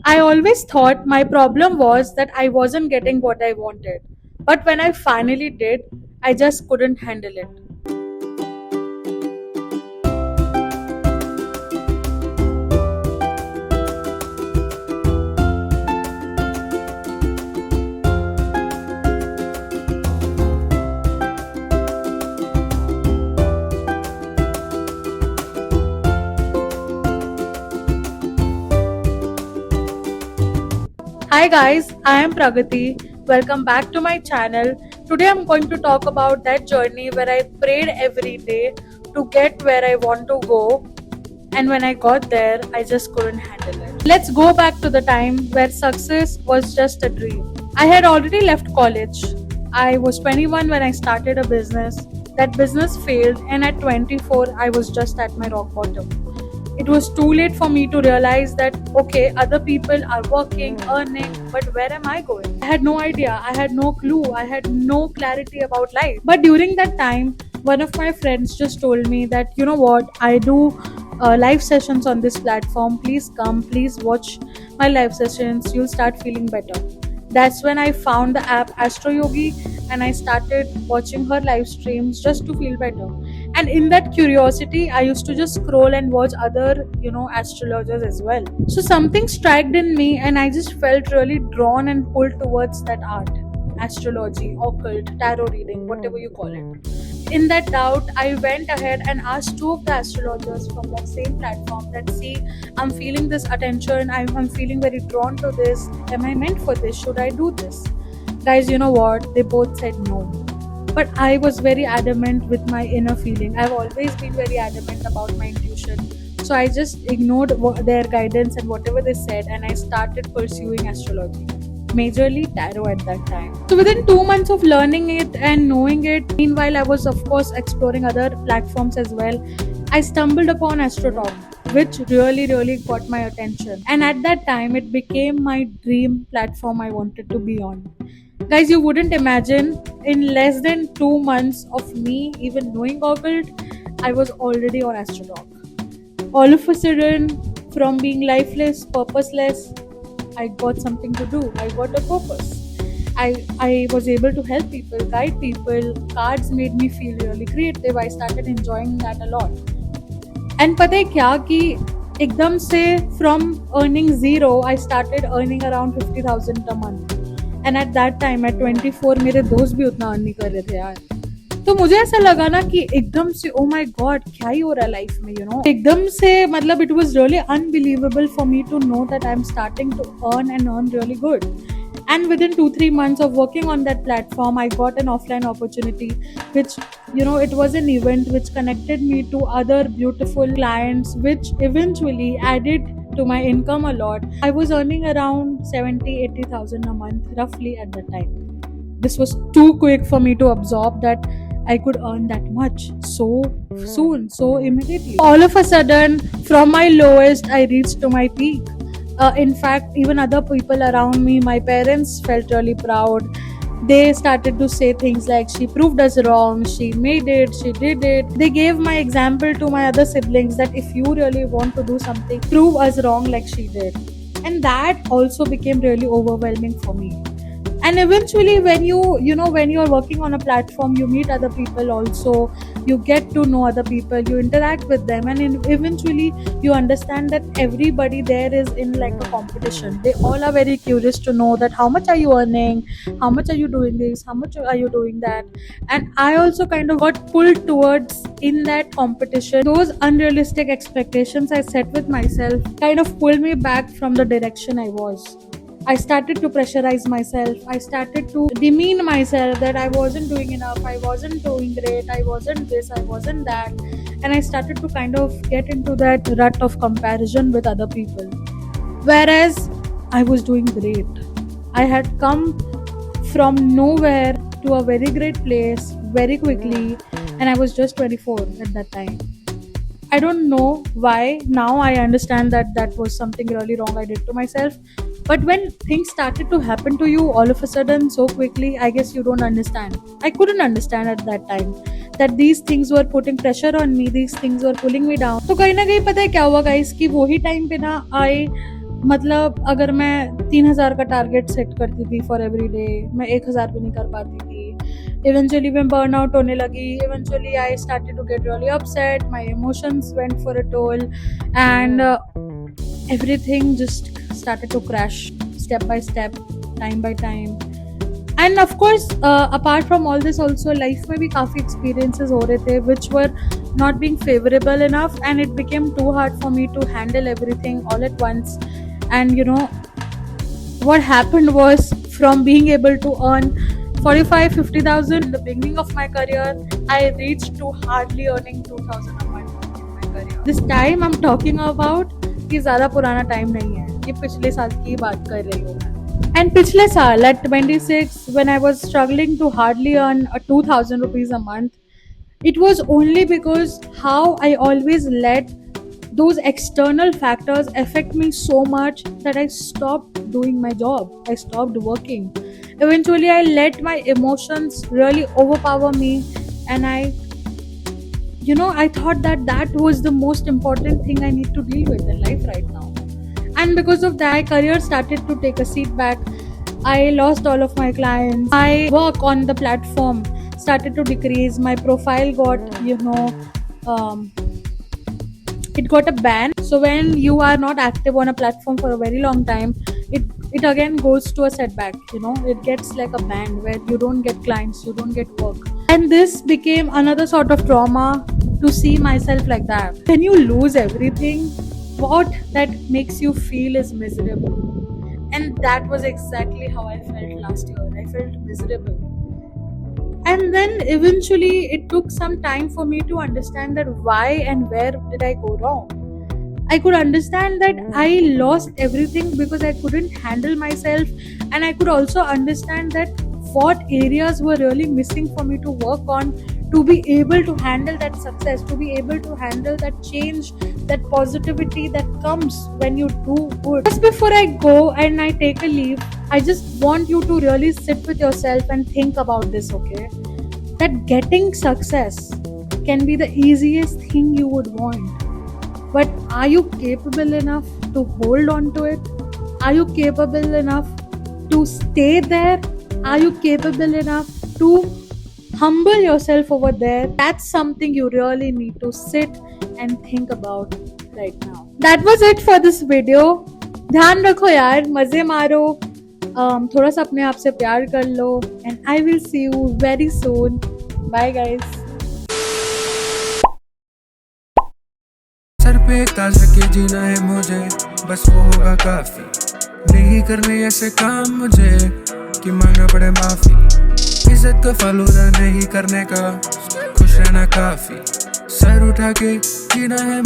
I always thought my problem was that I wasn't getting what I wanted. But when I finally did, I just couldn't handle it. Hi guys, I am Pragati. Welcome back to my channel. Today I'm going to talk about that journey where I prayed every day to get where I want to go, and when I got there, I just couldn't handle it. Let's go back to the time where success was just a dream. I had already left college. I was 21 when I started a business. That business failed, and at 24, I was just at my rock bottom. It was too late for me to realize that okay, other people are working, earning, but where am I going? I had no idea, I had no clue, I had no clarity about life. But during that time, one of my friends just told me that you know what, I do live sessions on this platform. Please come, please watch my live sessions, you'll start feeling better. That's when I found the app Astro Yogi and I started watching her live streams just to feel better. And in that curiosity, I used to just scroll and watch other, astrologers as well. So something struck in me and I just felt really drawn and pulled towards that art. Astrology, occult, tarot reading, whatever you call it. In that doubt, I went ahead and asked two of the astrologers from that same platform that see, I'm feeling this attention, I'm feeling very drawn to this. Am I meant for this? Should I do this? Guys, you know what? They both said no. But I was very adamant with my inner feeling. I've always been very adamant about my intuition. So I just ignored their guidance and whatever they said, and I started pursuing astrology, majorly tarot at that time. So within 2 months of learning it and knowing it, meanwhile I was of course exploring other platforms as well. I stumbled upon AstroTalk, which really got my attention. And at that time, it became my dream platform I wanted to be on. Guys, you wouldn't imagine, in less than 2 months of me even knowing occult, I was already on AstroTalk. All of a sudden, from being lifeless, purposeless, I got something to do. I got a purpose. I was able to help people, guide people. Cards made me feel really creative. I started enjoying that a lot. And पता है क्या कि एकदम से from earning zero, I started earning around 50,000 a month. And at that time, at 24, मेरे दोस्त भी उतना earn नहीं कर रहे थे यार. तो मुझे ऐसा लगा ना कि एकदम से oh my god, क्या ही हो रहा है लाइफ में, एकदम से मतलब it was really unbelievable for me to know that I'm starting to earn and earn really good. And within 2-3 months of working on that platform, I got an offline opportunity, which it was an event which connected me to other beautiful clients, which eventually added to my income a lot. I was earning around 70,000-80,000 a month roughly at that time. This was too quick for me to absorb that I could earn that much so soon, so immediately. All of a sudden, from my lowest, I reached to my peak. In fact, even other people around me, my parents felt really proud. They started to say things like, she proved us wrong, she made it, she did it. They gave my example to my other siblings that if you really want to do something, prove us wrong like she did. And that also became really overwhelming for me. And eventually when when you're working on a platform, you meet other people also, you get to know other people, you interact with them, and eventually you understand that everybody there is in like a competition. They all are very curious to know that how much are you earning, how much are you doing this, how much are you doing that. And I also kind of got pulled towards in that competition. Those unrealistic expectations I set with myself kind of pulled me back from the direction I was. I started to pressurize myself. I started to demean myself that I wasn't doing enough, I wasn't doing great, I wasn't this, I wasn't that. And I started to kind of get into that rut of comparison with other people. Whereas I was doing great. I had come from nowhere to a very great place very quickly, and I was just 24 at that time. I don't know why. Now I understand that that was something really wrong I did to myself. But when things started to happen to you all of a sudden so quickly, I guess you don't understand. I couldn't understand at that time that these things were putting pressure on me, these things were pulling me down. तो कहीं ना कहीं पता है क्या हुआ guys कि वही time पे ना I मतलब अगर मैं 3,000 का टारगेट सेट करती थी फॉर एवरी डे, मैं 1,000 भी नहीं कर पाती थी। इवेंचुअली मैं बर्न आउट होने लगी। Eventually I started to get really upset, my emotions went for a toll and everything just started to crash step by step, time by time. And of course, apart from all this also, life में भी काफ़ी experiences हो रहे थे which were not being favorable enough, and it became too hard for me to handle everything all at once. And you know what happened was, from being able to earn 45-50,000 in the beginning of my career, I reached to hardly earning 2,000 a month in my career. This time I'm talking about ये ज़्यादा पुराना time नहीं है, ये पिछले साल की बात कर रही हूँ मैं। एंड पिछले साल at 26, when I was struggling to hardly earn a 2,000 rupees a month, it was only because how I always let those external factors affect me so much that I stopped doing my job. I stopped working. Eventually, I let my emotions really overpower me, and I thought that was the most important thing I need to deal with in life right now. And because of that, my career started to take a seat back. I lost all of my clients. My work on the platform started to decrease. My profile got, it got a ban. So when you are not active on a platform for a very long time, it again goes to a setback. It gets like a ban where you don't get clients, you don't get work. And this became another sort of trauma to see myself like that. When you lose everything, what that makes you feel is miserable. And that was exactly how I felt last year. I felt miserable. And then eventually it took some time for me to understand that why and where did I go wrong. I could understand that I lost everything because I couldn't handle myself, and I could also understand that what areas were really missing for me to work on to be able to handle that success, to be able to handle that change, that positivity that comes when you do good. Just before I go and I take a leave, I just want you to really sit with yourself and think about this, okay? That getting success can be the easiest thing you would want. But are you capable enough to hold on to it? Are you capable enough to stay there? Are you capable enough to humble yourself over there? That's something you really need to sit and think about right now. That was it for this video. ध्यान रखो यार, मजे मारो, थोड़ा सा अपने आप से प्यार कर लो, and I will see you very soon. Bye guys. Sir पे ताज के जीना है मुझे, बस वो होगा काफी। नहीं करने ऐसे काम मुझे कि मांगना पड़े माफी। इज्जत को फालूदा नहीं करने का, खुश रहना काफी। सर उठा के जीना है।